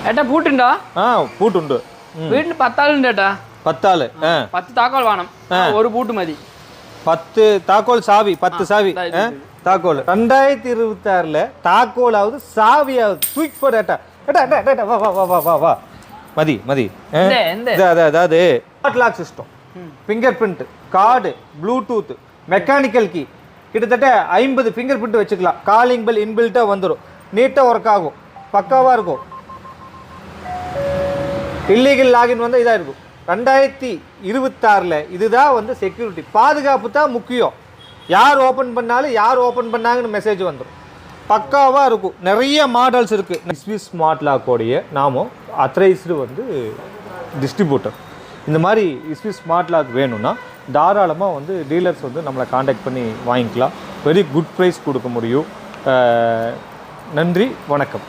ஏட்டா பூட்டுண்டா பூட்டுண்டு வீட்டு 10 ஆள் ஏட்டா 10 ஆள் 10 தாக்கோல் வேணும் ஒரு பூட்டு மதி 10 தாக்கோல் சாவி 10 சாவி தாக்கோல் 2026ல தாக்கோலாவது சாவியாவது தூக்கி போடு ஏட்டா ஏட்டா வா வா வா வா வா மதி மதி அதாவது smart lock system fingerprint card Bluetooth mechanical key கிட்டத்தட்ட 50 ஃபிங்கர் பிரிண்ட் வச்சுக்கலாம் காலிங் பெல் இன்பில்ட்டாக வந்துடும் நீட்டாக ஒர்க் ஆகும் பக்காவாக இருக்கும் இல்லீகல் லாகின் வந்து இதாக இருக்கும் 2026ல் இதுதான் வந்து செக்யூரிட்டி பாதுகாப்பு தான் முக்கியம் யார் ஓப்பன் பண்ணாலும் யார் ஓப்பன் பண்ணாங்கன்னு மெசேஜ் வந்துடும் பக்காவாக இருக்கும் நிறைய மாடல்ஸ் இருக்குது EZVIZ ஸ்மார்ட் லாக்கோடைய நாமும் அத்தரைஸ்டு வந்து டிஸ்ட்ரிபியூட்டர் இந்த மாதிரி EZVIZ ஸ்மார்ட் லாக் வேணும்னா தாராளமாக வந்து டீலர்ஸ் வந்து நம்மளை காண்டாக்ட் பண்ணி வாங்கிக்கலாம் வெரி குட் ப்ரைஸ் கொடுக்க முடியும் நன்றி வணக்கம்